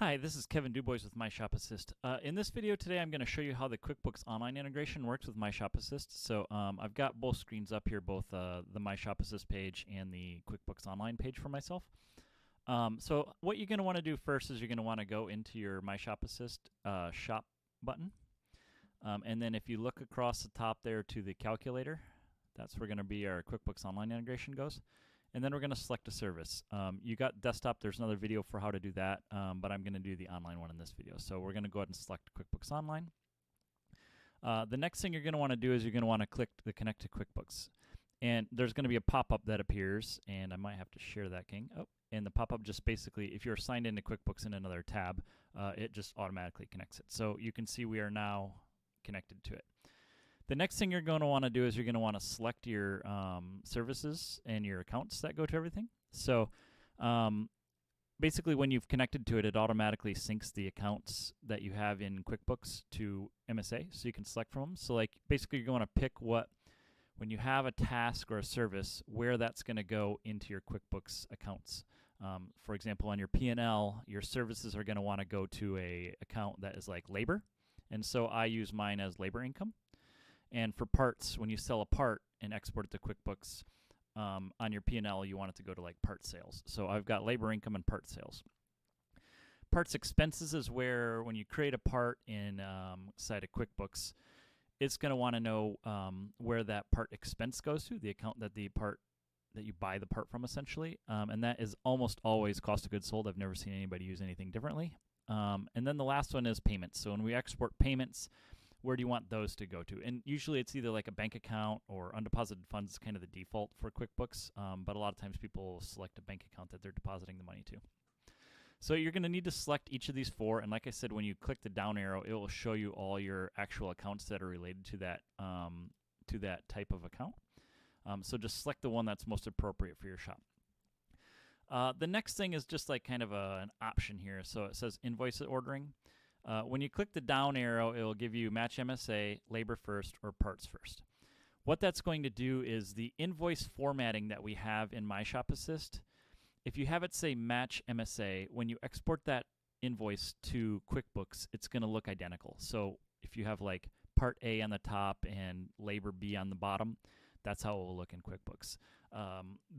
Hi, this is Kevin Dubois with My Shop Assist. In this video today, I'm going to show you how the QuickBooks Online integration works with My Shop Assist. So I've got both screens up here, both the My Shop Assist page and the QuickBooks Online page for myself. So what you're going to want to do first is you're going to want to go into your My Shop Assist shop button. And then if you look across the top there to the calculator, that's where going to be our QuickBooks Online integration goes. And then we're going to select a service. You got desktop. There's another video for how to do that, but I'm going to do the online one in this video. So we're going to go ahead and select QuickBooks Online. The next thing you're going to want to do is you're going to want to click the Connect to QuickBooks. And there's going to be a pop-up that appears, and I might have to share that, King. Oh, and the pop-up just basically, if you're signed into QuickBooks in another tab, it just automatically connects it. So you can see we are now connected to it. The next thing you're going to want to do is you're going to want to select your services and your accounts that go to everything. So basically when you've connected to it, it automatically syncs the accounts that you have in QuickBooks to MSA, so you can select from them. So like basically you're going to pick when you have a task or a service, where that's going to go into your QuickBooks accounts. For example, on your P&L, your services are going to want to go to a account that is like labor. And so I use mine as labor income. And for parts, when you sell a part and export it to QuickBooks, on your P&L, you want it to go to like part sales. So I've got labor income and part sales. Parts expenses is where when you create a part inside of QuickBooks, it's going to want to know where that part expense goes to, the account that you buy the part from essentially. And that is almost always cost of goods sold. I've never seen anybody use anything differently. And then the last one is payments. So when we export payments, where do you want those to go to? And usually it's either like a bank account or undeposited funds is kind of the default for QuickBooks, but a lot of times people select a bank account that they're depositing the money to. So you're going to need to select each of these four, and like I said, when you click the down arrow, it will show you all your actual accounts that are related to that type of account. So just select the one that's most appropriate for your shop. The next thing is just like kind of an option here. So it says invoice ordering. When you click the down arrow, it will give you match MSA, labor first, or parts first. What that's going to do is the invoice formatting that we have in My Shop Assist, if you have it say match MSA, when you export that invoice to QuickBooks, it's going to look identical. So if you have like part A on the top and labor B on the bottom, that's how it will look in QuickBooks.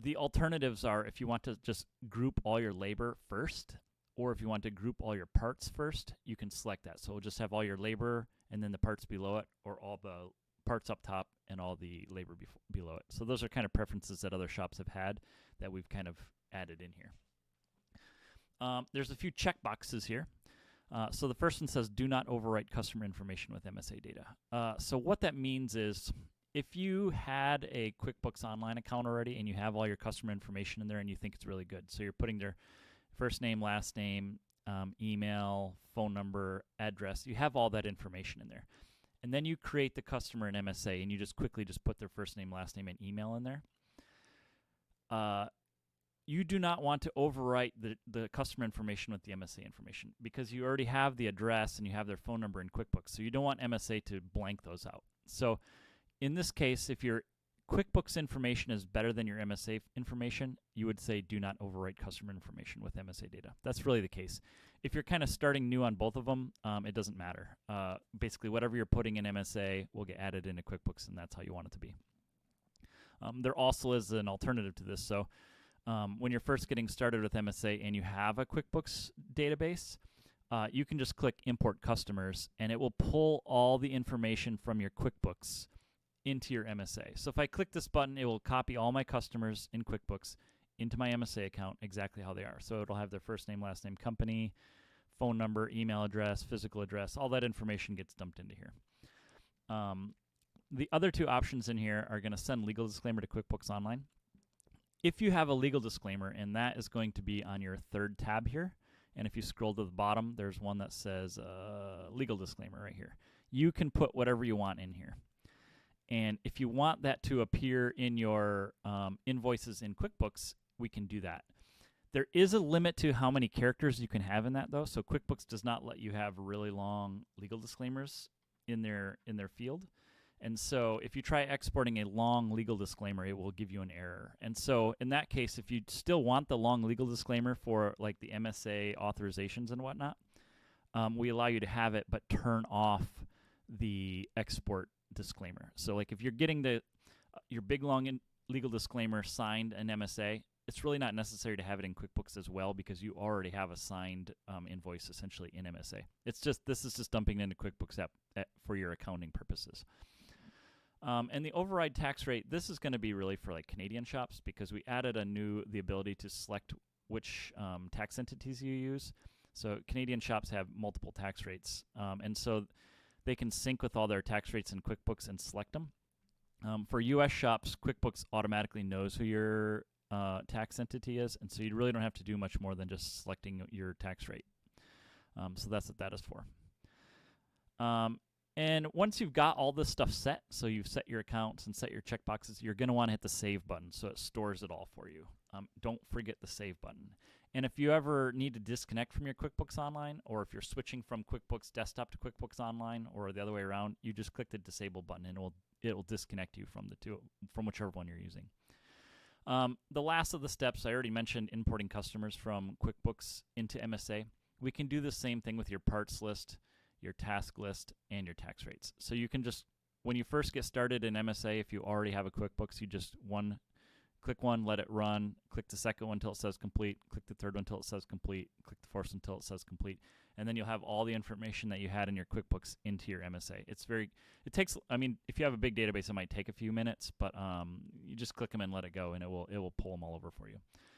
The alternatives are if you want to just group all your labor first, or if you want to group all your parts first, you can select that. So we'll just have all your labor and then the parts below it, or all the parts up top and all the labor below it. So those are kind of preferences that other shops have had that we've kind of added in here. There's a few check boxes here. So the first one says, do not overwrite customer information with MSA data. So what that means is if you had a QuickBooks Online account already and you have all your customer information in there and you think it's really good, so you're putting their first name, last name, email, phone number, address. You have all that information in there. And then you create the customer in MSA, and you just quickly put their first name, last name, and email in there. You do not want to overwrite the customer information with the MSA information because you already have the address and you have their phone number in QuickBooks. So you don't want MSA to blank those out. So in this case, if your QuickBooks information is better than your MSA information, you would say do not overwrite customer information with MSA data. That's really the case. If you're kind of starting new on both of them, it doesn't matter. Basically, whatever you're putting in MSA will get added into QuickBooks, and that's how you want it to be. There also is an alternative to this. So when you're first getting started with MSA and you have a QuickBooks database, you can just click Import Customers, and it will pull all the information from your QuickBooks into your MSA. So if I click this button, it will copy all my customers in QuickBooks into my MSA account exactly how they are. So it'll have their first name, last name, company, phone number, email address, physical address. All that information gets dumped into here. The other two options in here are going to send legal disclaimer to QuickBooks Online. If you have a legal disclaimer, and that is going to be on your third tab here, and if you scroll to the bottom, there's one that says legal disclaimer right here. You can put whatever you want in here. And if you want that to appear in your invoices in QuickBooks, we can do that. There is a limit to how many characters you can have in that, though. So QuickBooks does not let you have really long legal disclaimers in their field. And so if you try exporting a long legal disclaimer, it will give you an error. And so in that case, if you still want the long legal disclaimer for like the MSA authorizations and whatnot, we allow you to have it, but turn off the export disclaimer. So like if you're getting your big long legal disclaimer signed in MSA, it's really not necessary to have it in QuickBooks as well because you already have a signed invoice essentially in MSA. This is just dumping it into QuickBooks for your accounting purposes. And the override tax rate, this is going to be really for like Canadian shops because we added the ability to select which tax entities you use. So Canadian shops have multiple tax rates, and so they can sync with all their tax rates in QuickBooks and select them. For U.S. shops, QuickBooks automatically knows who your tax entity is, and so you really don't have to do much more than just selecting your tax rate. So that's what that is for. And once you've got all this stuff set, so you've set your accounts and set your checkboxes, you're going to want to hit the Save button so it stores it all for you. Don't forget the Save button. And if you ever need to disconnect from your QuickBooks Online, or if you're switching from QuickBooks Desktop to QuickBooks Online, or the other way around, you just click the Disable button and it will disconnect you from whichever one you're using. The last of the steps, I already mentioned importing customers from QuickBooks into MSA. We can do the same thing with your parts list, your task list, and your tax rates. So you can just, when you first get started in MSA, if you already have a QuickBooks, you just click one, let it run, click the second one until it says complete, click the third one until it says complete, click the fourth until it says complete, and then you'll have all the information that you had in your QuickBooks into your MSA. It takes, if you have a big database, it might take a few minutes, but you just click them and let it go, and it will pull them all over for you.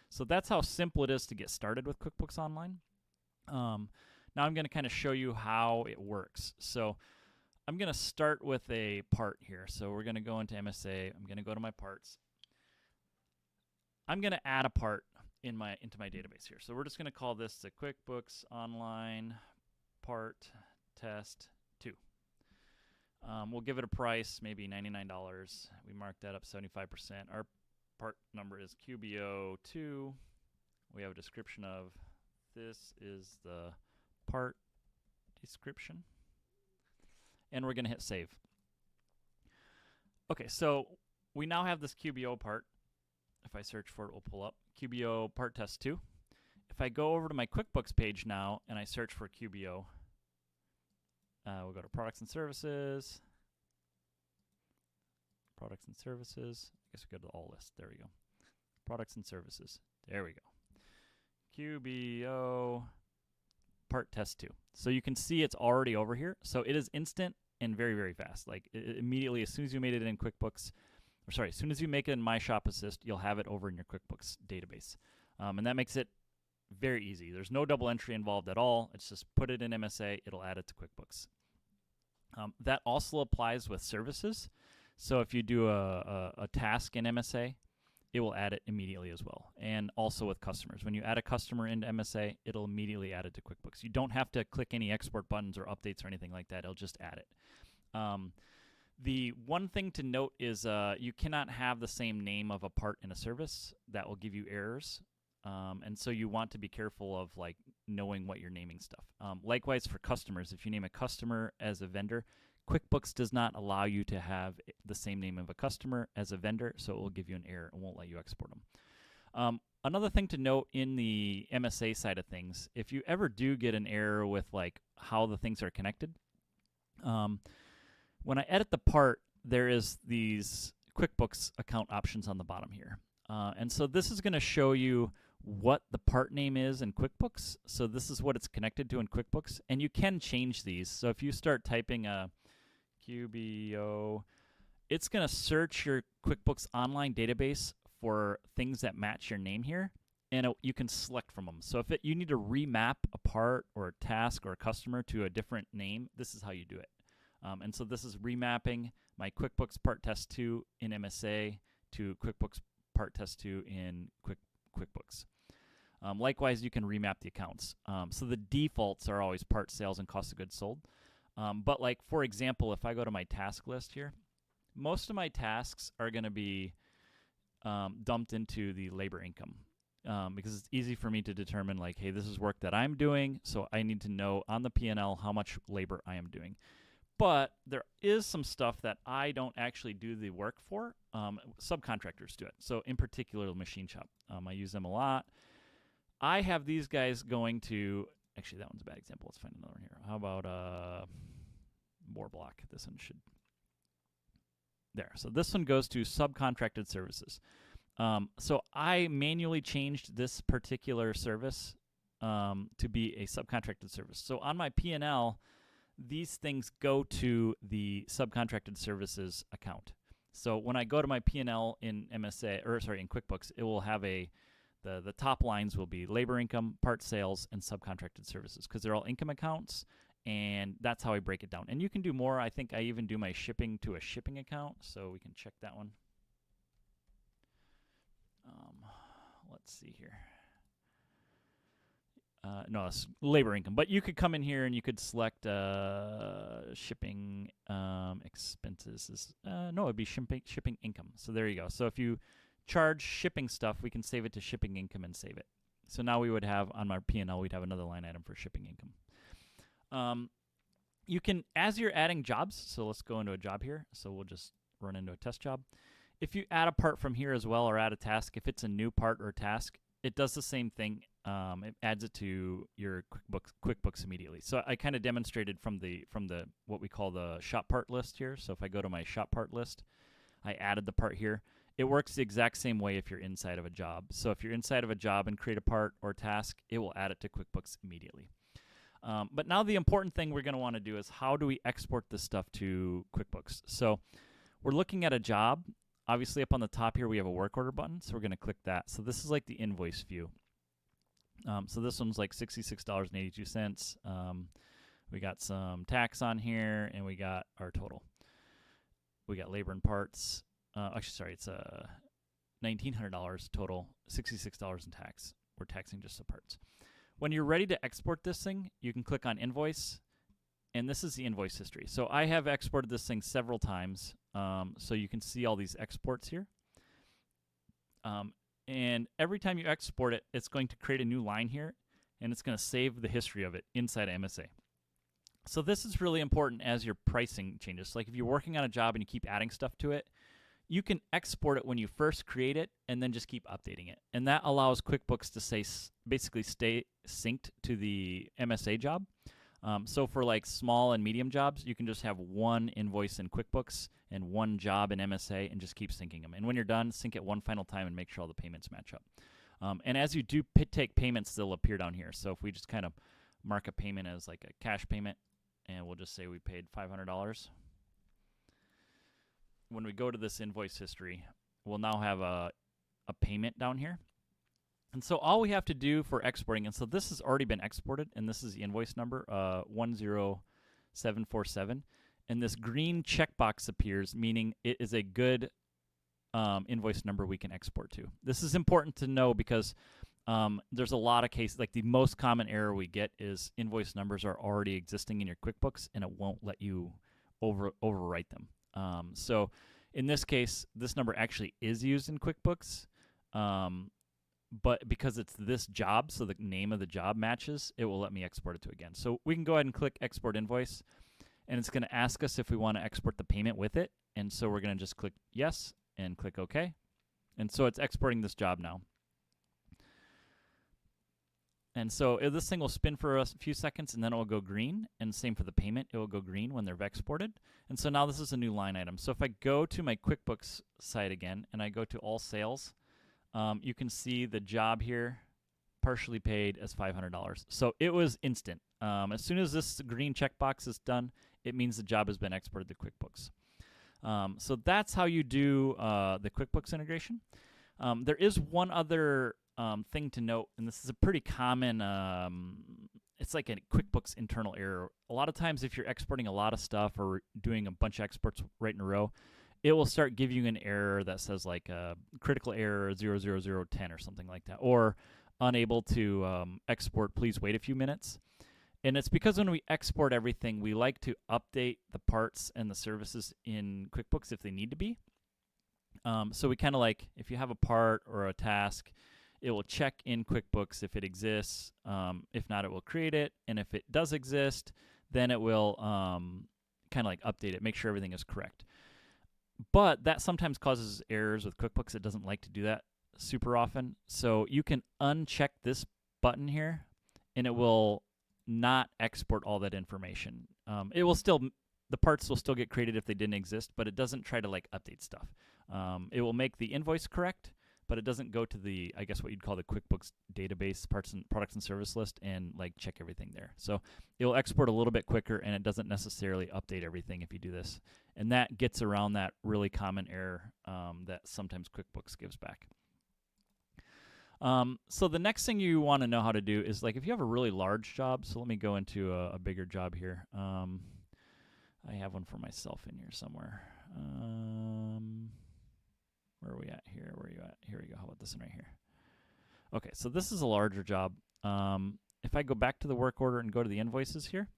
So that's how simple it is to get started with QuickBooks Online. Now I'm going to kind of show you how it works. So I'm going to start with a part here. So we're going to go into MSA. I'm going to go to my parts. I'm going to add a part into my database here. So we're just going to call this the QuickBooks Online Part Test 2. We'll give it a price, maybe $99. We mark that up 75%. Our part number is QBO2. We have a description of this is the part description. And we're going to hit Save. Okay, so we now have this QBO part. If I search for it, it will pull up QBO Part Test 2. If I go over to my QuickBooks page now and I search for QBO, we'll go to Products and Services. Products and Services. I guess we go to the All List. There we go. Products and Services. There we go. QBO Part Test 2. So you can see it's already over here. So it is instant and very, very fast. Like immediately, as soon as you made it in QuickBooks, as soon as you make it in My Shop Assist, you'll have it over in your QuickBooks database. And that makes it very easy. There's no double entry involved at all. It's just put it in MSA, it'll add it to QuickBooks. That also applies with services. So if you do a task in MSA, it will add it immediately as well. And also with customers. When you add a customer into MSA, it'll immediately add it to QuickBooks. You don't have to click any export buttons or updates or anything like that. It'll just add it. The one thing to note is you cannot have the same name of a part in a service. That will give you errors. And so you want to be careful of like knowing what you're naming stuff. Likewise for customers, if you name a customer as a vendor, QuickBooks does not allow you to have the same name of a customer as a vendor, so it will give you an error and won't let you export them. Another thing to note in the MSA side of things, if you ever do get an error with like how the things are connected, when I edit the part, there is these QuickBooks account options on the bottom here. And so this is going to show you what the part name is in QuickBooks. So this is what it's connected to in QuickBooks. And you can change these. So if you start typing a QBO, it's going to search your QuickBooks Online database for things that match your name here. And you can select from them. So if you need to remap a part or a task or a customer to a different name, this is how you do it. And so this is remapping my QuickBooks Part Test 2 in MSA to QuickBooks Part Test 2 in QuickBooks. Likewise, you can remap the accounts. So the defaults are always part sales and cost of goods sold. But like, for example, if I go to my task list here, most of my tasks are going to be dumped into the labor income because it's easy for me to determine like, hey, this is work that I'm doing, so I need to know on the P&L how much labor I am doing. But there is some stuff that I don't actually do the work for. Subcontractors do it. So in particular, Machine Shop. I use them a lot. I have these guys going to, actually that one's a bad example. Let's find another one here. How about more block? This one should, there. So this one goes to subcontracted services. So I manually changed this particular service to be a subcontracted service. So on my P&L, these things go to the subcontracted services account. So when I go to my P&L in in QuickBooks, it will have the top lines will be labor income, part sales, and subcontracted services because they're all income accounts, and that's how I break it down. And you can do more. I think I even do my shipping to a shipping account, so we can check that one. Let's see here. No, it's labor income. But you could come in here and you could select shipping expenses. No, it'd be shipping income. So there you go. So if you charge shipping stuff, we can save it to shipping income and save it. So now we would have on our P&L, we'd have another line item for shipping income. You can, as you're adding jobs, so let's go into a job here. So we'll just run into a test job. If you add a part from here as well or add a task, if it's a new part or task, it does the same thing. It adds it to your QuickBooks immediately. So I kind of demonstrated from the what we call the shop part list here. So if I go to my shop part list, I added the part here. It works the exact same way if you're inside of a job. So if you're inside of a job and create a part or task, it will add it to QuickBooks immediately. But now the important thing we're going to want to do is how do we export this stuff to QuickBooks? So we're looking at a job. Obviously up on the top here we have a work order button, so we're going to click that. So this is like the invoice view. So this one's like $66.82. We got some tax on here, and we got our total. We got labor and parts. Actually, sorry, it's $1,900 total, $66 in tax. We're taxing just the parts. When you're ready to export this thing, you can click on Invoice, and this is the invoice history. So I have exported this thing several times, so you can see all these exports here. And every time you export it, it's going to create a new line here, and it's going to save the history of it inside of MSA. So this is really important as your pricing changes. Like if you're working on a job and you keep adding stuff to it, you can export it when you first create it and then just keep updating it. And that allows QuickBooks to basically stay synced to the MSA job. So for like small and medium jobs, you can just have one invoice in QuickBooks and one job in MSA and just keep syncing them. And when you're done, sync it one final time and make sure all the payments match up. And as you do take payments, they'll appear down here. So if we just kind of mark a payment as like a cash payment, and we'll just say we paid $500. When we go to this invoice history, we'll now have a payment down here. And so all we have to do for exporting, and so this has already been exported, and this is the invoice number, 10747. And this green checkbox appears, meaning it is a good invoice number we can export to. This is important to know because there's a lot of cases, like the most common error we get is invoice numbers are already existing in your QuickBooks, and it won't let you overwrite them. So in this case, this number actually is used in QuickBooks, but because it's this job, so the name of the job matches, it will let me export it to again. So we can go ahead and click Export Invoice, and it's going to ask us if we want to export the payment with it. And so we're going to just click Yes and click OK. And so it's exporting this job now. And so this thing will spin for a few seconds, and then it will go green. And same for the payment. It will go green when they're exported. And so now this is a new line item. So if I go to my QuickBooks site again, and I go to All Sales, you can see the job here, partially paid as $500. So it was instant. As soon as this green checkbox is done, it means the job has been exported to QuickBooks. So that's how you do the QuickBooks integration. There is one other thing to note, and this is a pretty common, it's like a QuickBooks internal error. A lot of times if you're exporting a lot of stuff or doing a bunch of exports right in a row, it will start giving you an error that says like critical error 00010 or something like that, or unable to export, please wait a few minutes. And it's because when we export everything, we like to update the parts and the services in QuickBooks if they need to be. So we kind of like, if you have a part or a task, it will check in QuickBooks if it exists. If not, it will create it. And if it does exist, then it will kind of like update it, make sure everything is correct. But that sometimes causes errors with QuickBooks. It doesn't like to do that super often. So you can uncheck this button here, and it will not export all that information. It will still, the parts will still get created if they didn't exist, but it doesn't try to like update stuff. It will make the invoice correct, but it doesn't go to the, I guess what you'd call the QuickBooks database products and service list and like check everything there. So it will export a little bit quicker, and it doesn't necessarily update everything if you do this. And that gets around that really common error that sometimes QuickBooks gives back. So the next thing you want to know how to do is, like, if you have a really large job, so let me go into a bigger job here. I have one for myself in here somewhere. Where are we at here? Where are you at? Here we go. How about this one right here? Okay, so this is a larger job. If I go back to the work order and go to the invoices here,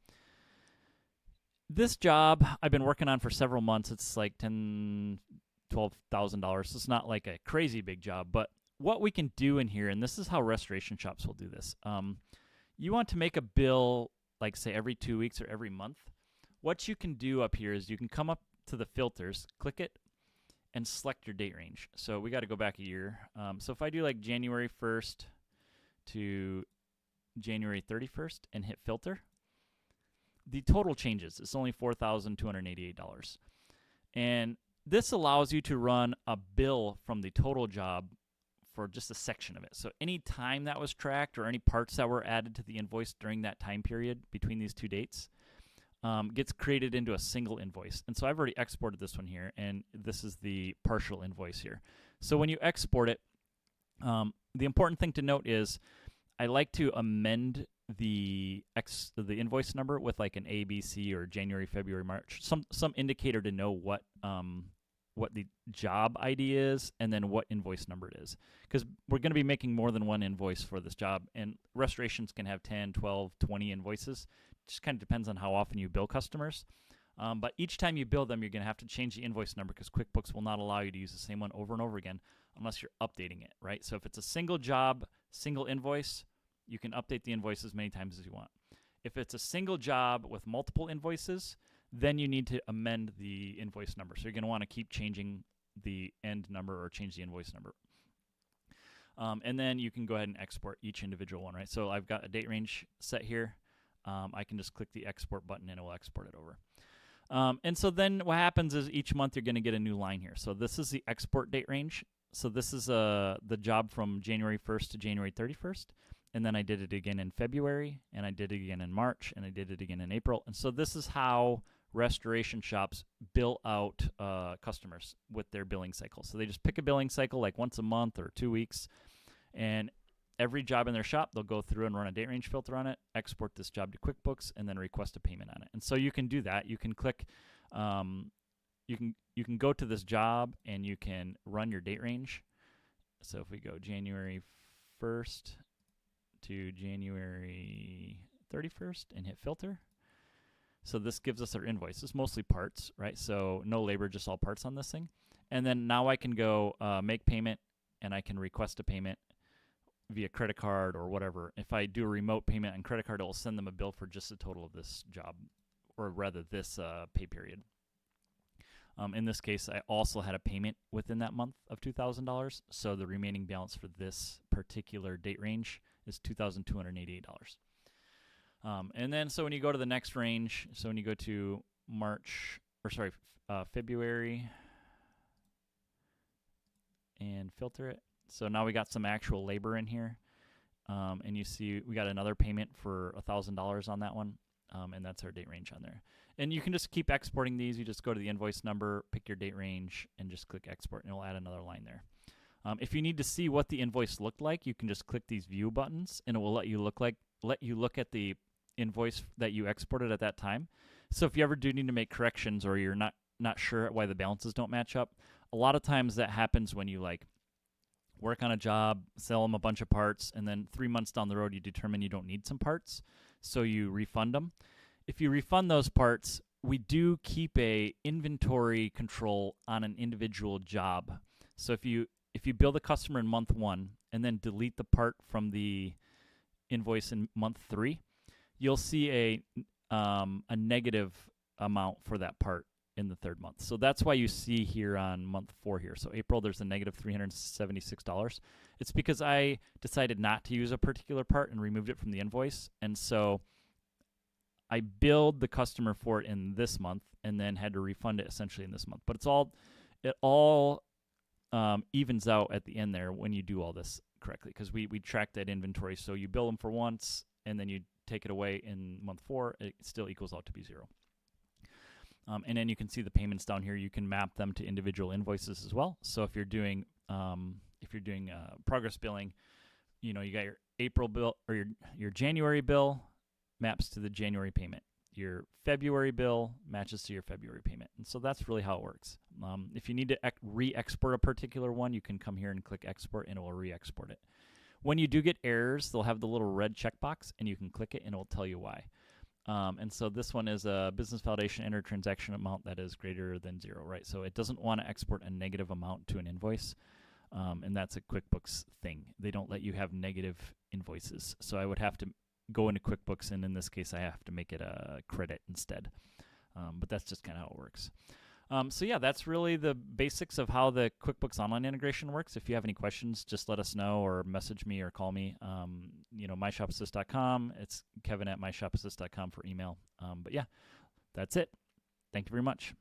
this job I've been working on for several months. It's like $10,000, $12,000. It's not like a crazy big job, but what we can do in here, and this is how restoration shops will do this. You want to make a bill, like say every 2 weeks or every month. What you can do up here is you can come up to the filters, click it, and select your date range. So we got to go back a year. So if I do like January 1st to January 31st and hit filter, the total changes. It's only $4,288. And this allows you to run a bill from the total job for just a section of it. So any time that was tracked or any parts that were added to the invoice during that time period between these two dates gets created into a single invoice. And so I've already exported this one here, and this is the partial invoice here. So when you export it, the important thing to note is I like to amend the invoice number with like an A, B, C, or January, February, March, some indicator to know what the job ID is and then what invoice number it is. Because we're going to be making more than one invoice for this job, and restorations can have 10, 12, 20 invoices. It just kind of depends on how often you bill customers. But each time you bill them, you're going to have to change the invoice number because QuickBooks will not allow you to use the same one over and over again unless you're updating it, right? So if it's a single job, single invoice, you can update the invoice as many times as you want. If it's a single job with multiple invoices, then you need to amend the invoice number. So you're going to want to keep changing the end number or change the invoice number. And then you can go ahead and export each individual one, right? So I've got a date range set here. I can just click the export button and it will export it over. And so then what happens is each month you're going to get a new line here. So this is the export date range. So this is the job from January 1st to January 31st. And then I did it again in February, and I did it again in March, and I did it again in April. And so this is how restoration shops bill out customers with their billing cycle. So they just pick a billing cycle like once a month or 2 weeks, and every job in their shop, they'll go through and run a date range filter on it, export this job to QuickBooks, and then request a payment on it. And so you can do that. You can click, you can go to this job and you can run your date range. So if we go January 1st to January 31st and hit filter. So this gives us our invoice. It's mostly parts, right? So no labor, just all parts on this thing. And then now I can go make payment, and I can request a payment via credit card or whatever. If I do a remote payment on credit card, it will send them a bill for just the total of this job, or rather this pay period. In this case, I also had a payment within that month of $2,000. So the remaining balance for this particular date range is $2,288. And then so when you go to the next range, so when you go to February and filter it. So now we got some actual labor in here. And you see we got another payment for $1,000 on that one. And that's our date range on there. And you can just keep exporting these. You just go to the invoice number, pick your date range, and just click export, and it'll add another line there. If you need to see what the invoice looked like, you can just click these view buttons, and it will let you look at the invoice that you exported at that time. So if you ever do need to make corrections, or you're not sure why the balances don't match up, a lot of times that happens when you like work on a job, sell them a bunch of parts, and then 3 months down the road you determine you don't need some parts, so you refund them. If you refund those parts, we do keep a inventory control on an individual job. So if you bill the customer in month 1 and then delete the part from the invoice in month 3, you'll see a negative amount for that part in the third month. So that's why you see here on month 4 here. So April, there's a negative $376. It's because I decided not to use a particular part and removed it from the invoice. And so I billed the customer for it in this month and then had to refund it essentially in this month. But it all evens out at the end there when you do all this correctly, because we track that inventory. So you bill them for once and then you take it away in month 4, it still equals out to be 0. And then you can see the payments down here. You can map them to individual invoices as well. So if you're doing progress billing, you got your April bill or your January bill maps to the January payment. Your February bill matches to your February payment. And so that's really how it works. If you need to re-export a particular one, you can come here and click export and it will re-export it. When you do get errors, they'll have the little red checkbox and you can click it and it will tell you why. And so this one is a business validation enter transaction amount that is greater than 0, right? So it doesn't want to export a negative amount to an invoice. And that's a QuickBooks thing. They don't let you have negative invoices. So I would have to go into QuickBooks, and in this case, I have to make it a credit instead. But that's just kind of how it works. So yeah, that's really the basics of how the QuickBooks Online integration works. If you have any questions, just let us know or message me or call me. MyShopAssist.com. It's Kevin at MyShopAssist.com for email. But yeah, that's it. Thank you very much.